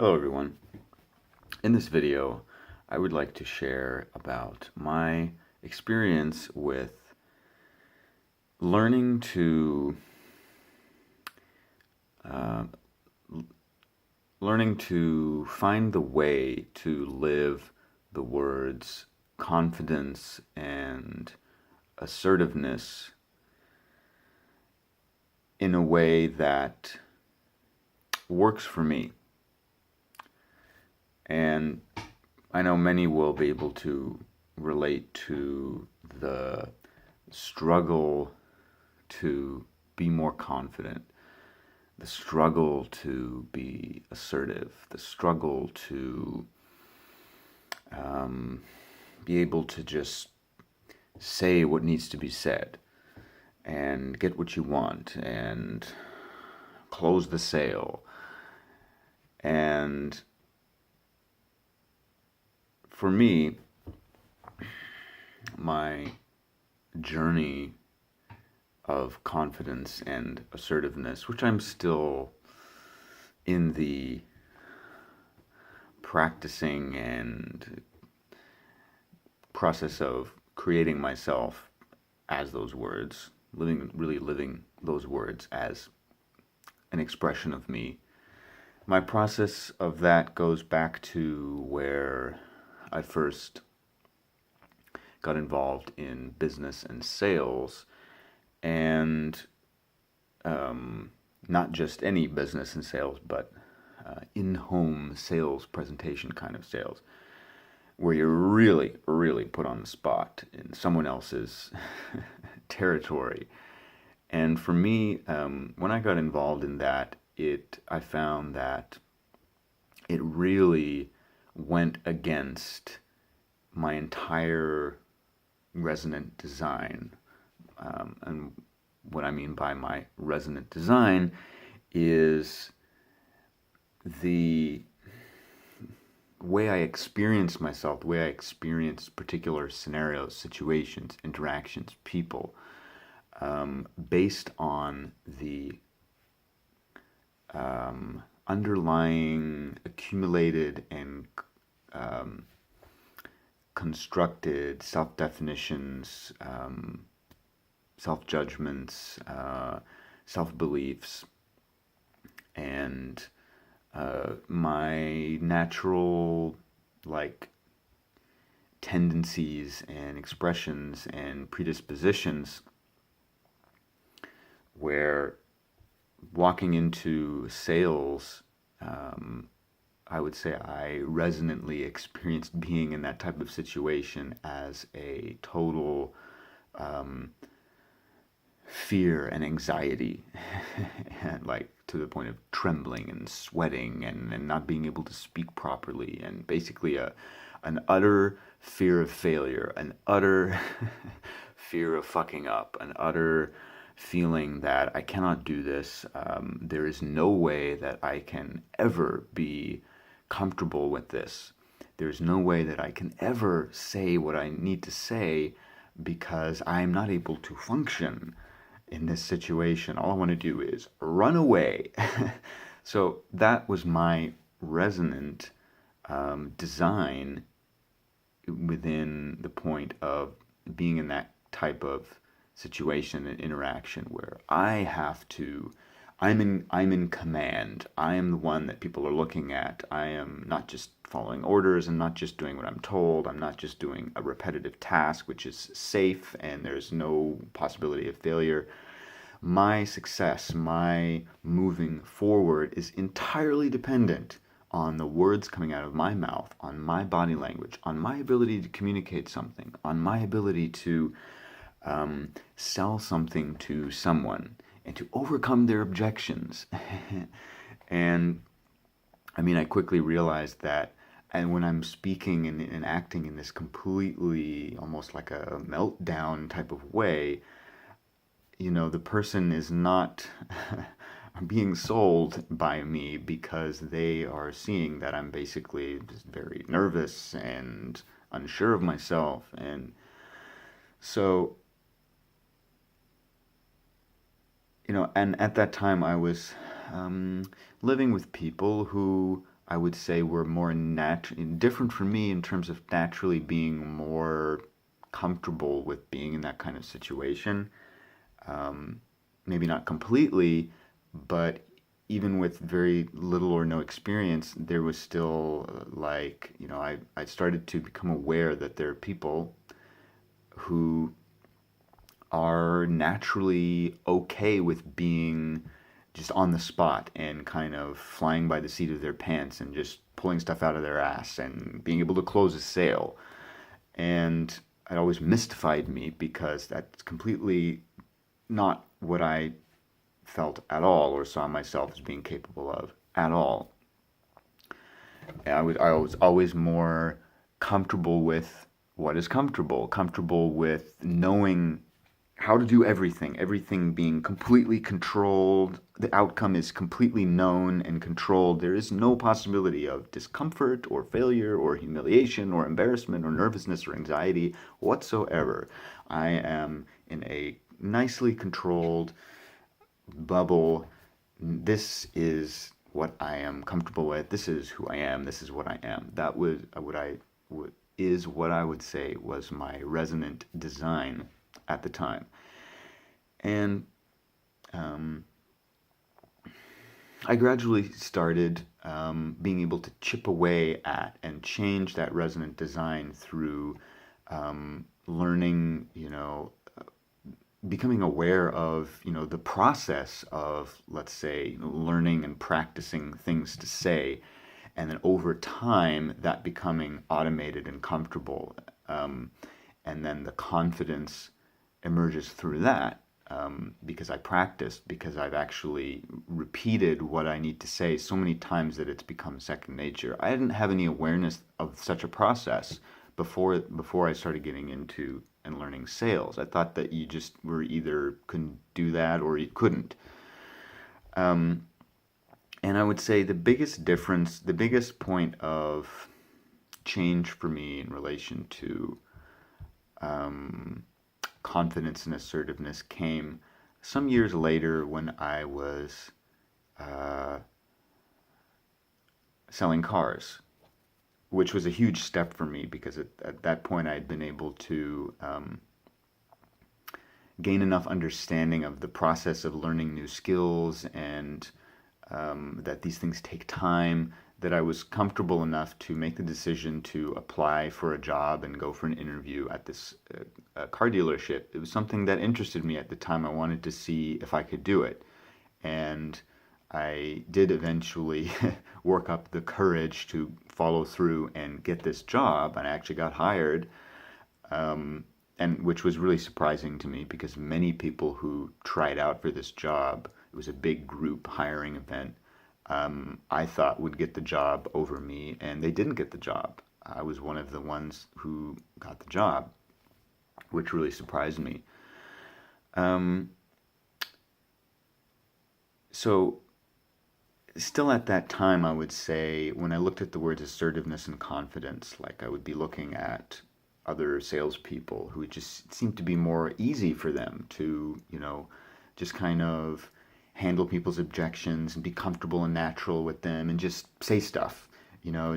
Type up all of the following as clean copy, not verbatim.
Hello everyone. In this video, I would like to share about my experience with learning to uh, find the way to live the words confidence and assertiveness in a way that works for me. And I know many will be able to relate to the struggle to be more confident, the struggle to be assertive, the struggle to be able to just say what needs to be said and get what you want and close the sale. And for me, my journey of confidence and assertiveness, which I'm still in the practicing and process of creating myself as those words, really living those words as an expression of me. My process of that goes back to where I first got involved in business and sales, and not just any business and sales, but in-home sales, presentation kind of sales, where you're really put on the spot in someone else's territory. And for me, when I got involved in that, I found that it really went against my entire resonant design. And what I mean by my resonant design is the way I experience myself, the way I experience particular scenarios, situations, interactions, people, based on the underlying accumulated and constructed self-definitions, self-judgments, self-beliefs, and my natural tendencies and expressions and predispositions, where walking into sales, I would say I resonantly experienced being in that type of situation as a total fear and anxiety, and to the point of trembling and sweating and not being able to speak properly, and basically an utter fear of failure, an utter fear of fucking up, an utter feeling that I cannot do this. There is no way that I can ever be comfortable with this. There's no way that I can ever say what I need to say because I'm not able to function in this situation. All I want to do is run away. So that was my resonant design within the point of being in that type of situation and interaction where I'm in command. I am the one that people are looking at. I am not just following orders and not just doing what I'm told. I'm not just doing a repetitive task which is safe and there's no possibility of failure. My success, my moving forward is entirely dependent on the words coming out of my mouth, on my body language, on my ability to communicate something, on my ability to sell something to someone and to overcome their objections. And I mean, I quickly realized that, and when I'm speaking and acting in this completely almost like a meltdown type of way, the person is not being sold by me because they are seeing that I'm basically just very nervous and unsure of myself. And so, and at that time I was living with people who I would say were more different from me in terms of naturally being more comfortable with being in that kind of situation. Maybe not completely, but even with very little or no experience, there was still like, I started to become aware that there are people who are naturally okay with being just on the spot and kind of flying by the seat of their pants and just pulling stuff out of their ass and being able to close a sale. And it always mystified me because that's completely not what I felt at all or saw myself as being capable of at all. I was always more comfortable with what is comfortable with knowing how to do everything being completely controlled. The outcome is completely known and controlled. There is no possibility of discomfort or failure or humiliation or embarrassment or nervousness or anxiety whatsoever. I am in a nicely controlled bubble. This is what I am comfortable with. This is who I am. This is what I am. That was is what I would say was my resonant design at the time. And I gradually started being able to chip away at and change that resonant design through learning, becoming aware of, the process of, let's say, learning and practicing things to say, and then over time that becoming automated and comfortable, and then the confidence emerges through that, because I practiced, because I've actually repeated what I need to say so many times that it's become second nature. I didn't have any awareness of such a process before I started getting into and learning sales. I thought that you just were either couldn't do that or you couldn't. And I would say the biggest difference, the biggest point of change for me in relation to confidence and assertiveness came some years later when I was selling cars, which was a huge step for me because at that point I had been able to gain enough understanding of the process of learning new skills and that these things take time, that I was comfortable enough to make the decision to apply for a job and go for an interview at this car dealership. It was something that interested me at the time. I wanted to see if I could do it. And I did eventually work up the courage to follow through and get this job, and I actually got hired, and which was really surprising to me because many people who tried out for this job, it was a big group hiring event, I thought would get the job over me, and they didn't get the job. I was one of the ones who got the job, which really surprised me. So still at that time, I would say, when I looked at the words assertiveness and confidence, like I would be looking at other salespeople who it just seemed to be more easy for them to, just kind of handle people's objections and be comfortable and natural with them and just say stuff.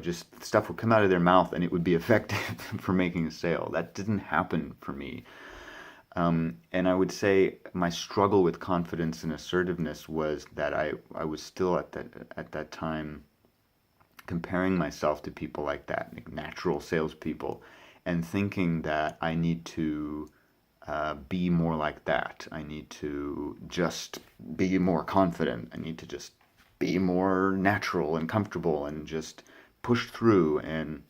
Just stuff would come out of their mouth and it would be effective for making a sale. That didn't happen for me. And I would say my struggle with confidence and assertiveness was that I was still at that time comparing myself to people like that, like natural salespeople, and thinking that I need to be more like that. I need to just be more confident. I need to just be more natural and comfortable and just push through. And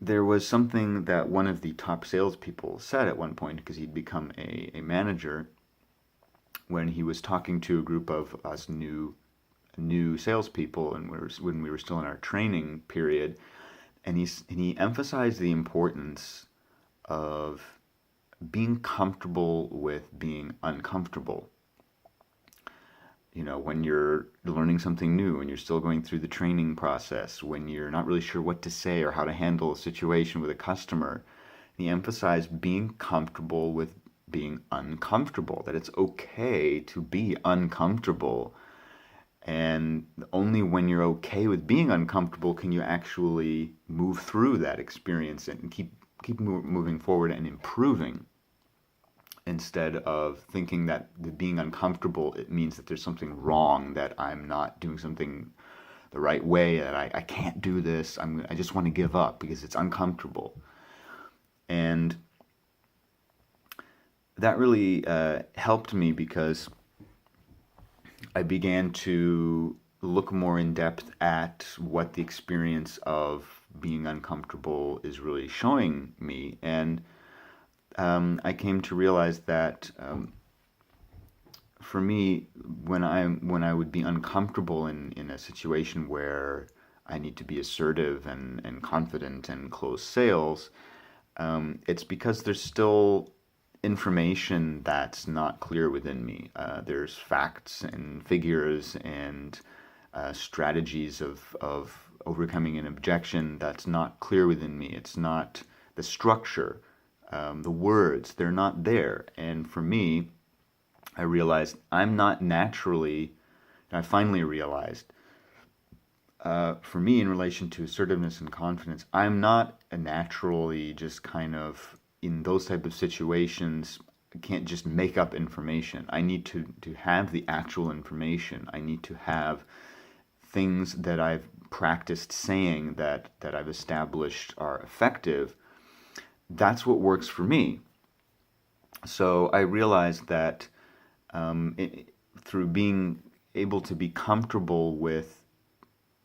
there was something that one of the top salespeople said at one point, because he'd become a manager, when he was talking to a group of us new salespeople, and when we were still in our training period, and he emphasized the importance of being comfortable with being uncomfortable. When you're learning something new, when you're still going through the training process, when you're not really sure what to say or how to handle a situation with a customer, he emphasized being comfortable with being uncomfortable, that it's okay to be uncomfortable. And only when you're okay with being uncomfortable can you actually move through that experience and keep moving forward and improving, instead of thinking that being uncomfortable, it means that there's something wrong, that I'm not doing something the right way, that I can't do this. I just want to give up because it's uncomfortable. And that really helped me, because I began to look more in depth at what the experience of being uncomfortable is really showing me. And I came to realize that for me, when I would be uncomfortable in a situation where I need to be assertive and confident and close sales, it's because there's still information that's not clear within me. There's facts and figures and strategies of overcoming an objection that's not clear within me. It's not the structure, the words, they're not there. And for me, I realized I'm not naturally, and I finally realized, for me, in relation to assertiveness and confidence, I'm not a naturally just kind of in those type of situations. I can't just make up information. I need to have the actual information. I need to have things that I've practiced saying, that I've established are effective. That's what works for me. So I realized that through being able to be comfortable with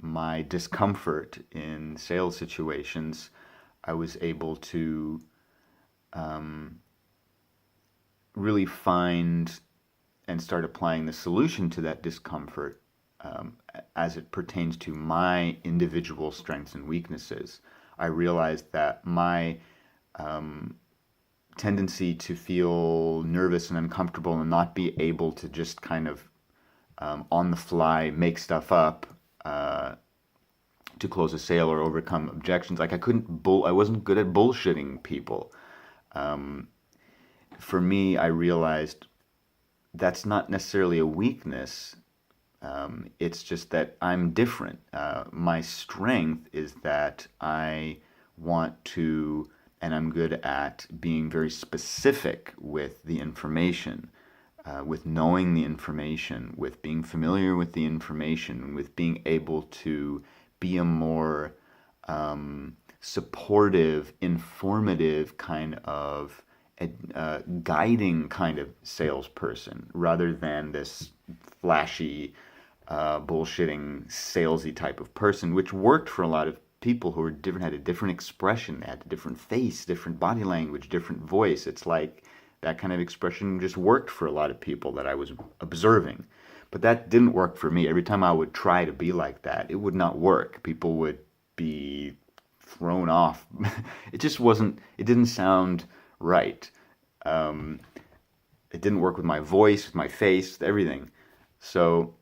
my discomfort in sales situations, I was able to really find and start applying the solution to that discomfort, as it pertains to my individual strengths and weaknesses. I realized that my tendency to feel nervous and uncomfortable and not be able to just kind of on the fly make stuff up to close a sale or overcome objections. Like I wasn't good at bullshitting people. For me, I realized that's not necessarily a weakness. It's just that I'm different. My strength is that I want to, and I'm good at being very specific with the information, with knowing the information, with being familiar with the information, with being able to be a more supportive, informative kind of guiding kind of salesperson, rather than this flashy, bullshitting, salesy type of person, which worked for a lot of people who were different, had a different expression, they had a different face, different body language, different voice. It's like that kind of expression just worked for a lot of people that I was observing. But that didn't work for me. Every time I would try to be like that, it would not work. People would be thrown off. It just wasn't, it didn't sound right. It didn't work with my voice, with my face, everything. So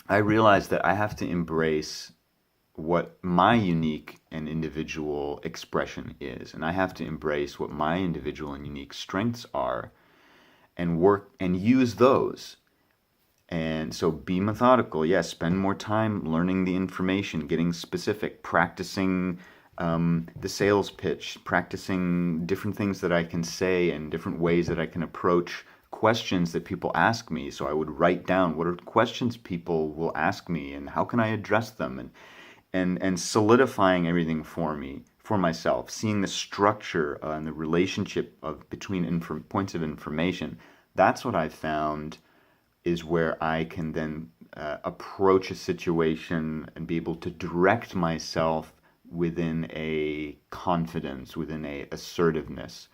I realized that I have to embrace what my unique and individual expression is, and I have to embrace what my individual and unique strengths are, and work and use those. And so be methodical. Yes, spend more time learning the information, getting specific, practicing the sales pitch, practicing different things that I can say and different ways that I can approach questions that people ask me. So I would write down what are questions people will ask me and how can I address them, and solidifying everything for me, for myself, seeing the structure and the relationship of between points of information. That's what I found is where I can then approach a situation and be able to direct myself within a confidence, within a assertiveness.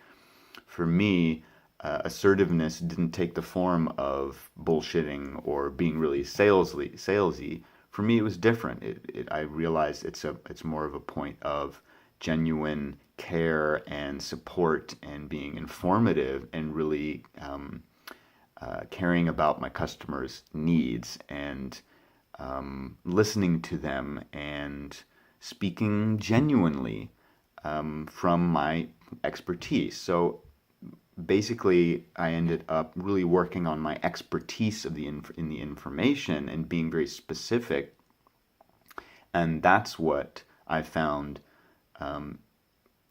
For me, assertiveness didn't take the form of bullshitting or being really salesy. For me, it was different. I realized it's more of a point of genuine care and support and being informative and really caring about my customers' needs and listening to them and speaking genuinely from my expertise. So basically I ended up really working on my expertise of in the information and being very specific, and that's what I found.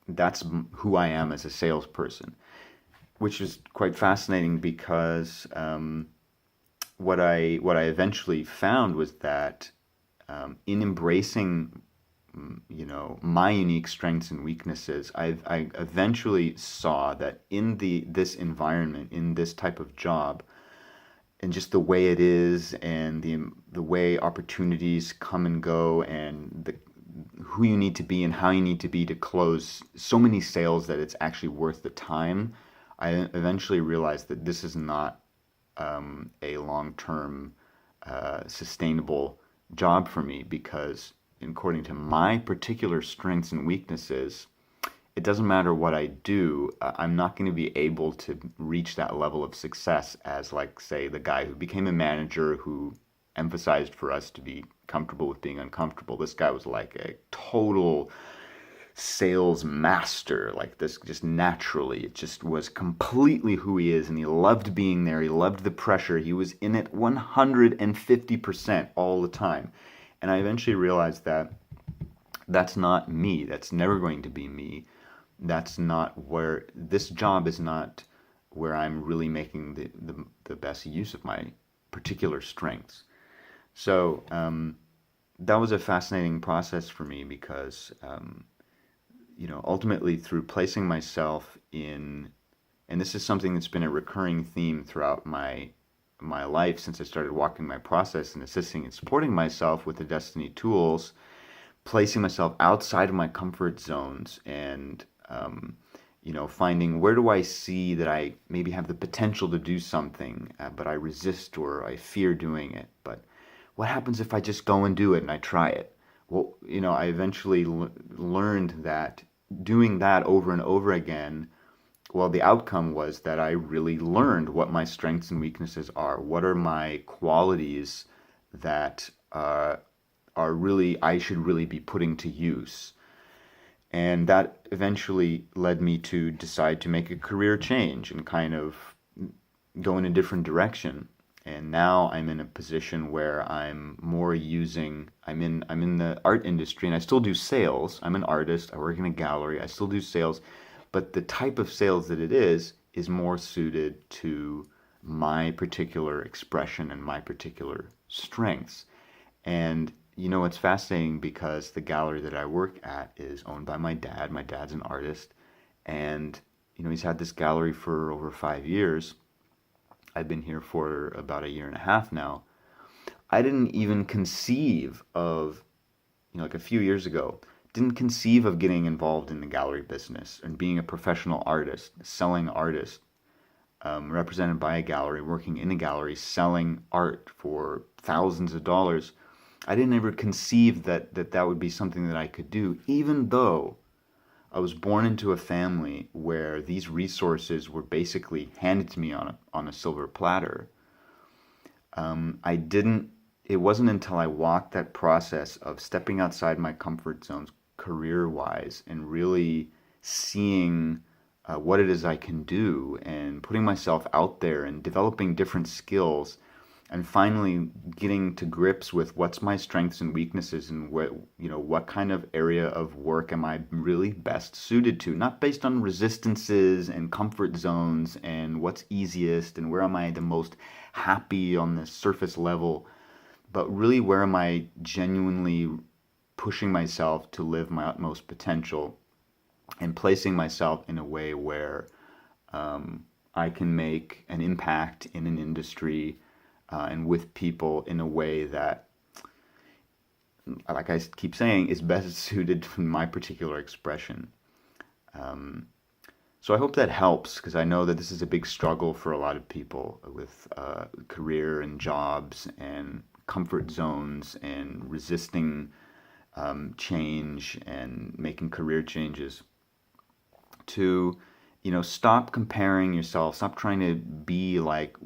That's who I am as a salesperson, which is quite fascinating because what I eventually found was that in embracing my unique strengths and weaknesses, I eventually saw that in this environment, in this type of job, and just the way it is, and the way opportunities come and go, and the who you need to be and how you need to be to close so many sales that it's actually worth the time. I eventually realized that this is not a long-term sustainable job for me, because according to my particular strengths and weaknesses, it doesn't matter what I do, I'm not going to be able to reach that level of success as, like, say, the guy who became a manager who emphasized for us to be comfortable with being uncomfortable. This guy was like a total sales master, like this, just naturally. It just was completely who he is, and he loved being there. He loved the pressure. He was in it 150% all the time. And I eventually realized that that's not me. That's never going to be me. That's not where this job is not where I'm really making the best use of my particular strengths. So that was a fascinating process for me because, ultimately through placing myself in, and this is something that's been a recurring theme throughout my life since I started walking my process and assisting and supporting myself with the Desteni tools, placing myself outside of my comfort zones and finding where do I see that I maybe have the potential to do something, but I resist or I fear doing it. But what happens if I just go and do it and I try it? Well, I eventually learned that doing that over and over again, well, the outcome was that I really learned what my strengths and weaknesses are. What are my qualities that are really, I should really be putting to use? And that eventually led me to decide to make a career change and kind of go in a different direction. And now I'm in a position where I'm in the art industry, and I still do sales. I'm an artist. I work in a gallery. I still do sales, but the type of sales that it is more suited to my particular expression and my particular strengths. And it's fascinating because the gallery that I work at is owned by my dad. My dad's an artist, and he's had this gallery for over 5 years. I've been here for about a year and a half now. I didn't even conceive of, like a few years ago, didn't conceive of getting involved in the gallery business and being a professional artist, selling artist, represented by a gallery, working in a gallery, selling art for thousands of dollars. I didn't ever conceive that would be something that I could do, even though I was born into a family where these resources were basically handed to me on a silver platter. I didn't. It wasn't until I walked that process of stepping outside my comfort zones career-wise and really seeing what it is I can do and putting myself out there and developing different skills and finally getting to grips with what's my strengths and weaknesses and what kind of area of work am I really best suited to, not based on resistances and comfort zones and what's easiest and where am I the most happy on the surface level, but really where am I genuinely pushing myself to live my utmost potential and placing myself in a way where I can make an impact in an industry and with people in a way that, like I keep saying, is best suited to my particular expression. So I hope that helps, because I know that this is a big struggle for a lot of people with career and jobs and comfort zones and resisting change and making career changes. To, stop comparing yourself, stop trying to be like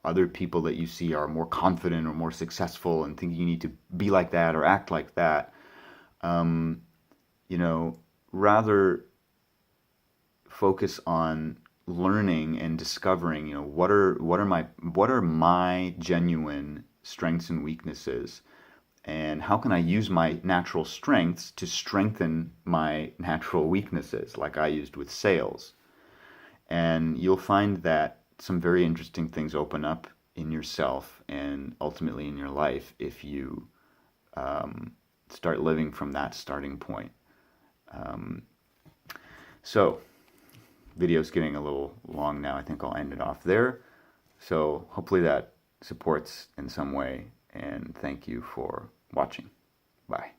other people that you see are more confident or more successful and think you need to be like that or act like that. Rather focus on learning and discovering, what are my genuine strengths and weaknesses, and how can I use my natural strengths to strengthen my natural weaknesses, like I used with sales. And you'll find that some very interesting things open up in yourself and ultimately in your life if you start living from that starting point. So, video's getting a little long now. I think I'll end it off there. So, hopefully that supports in some way, and thank you for watching. Bye.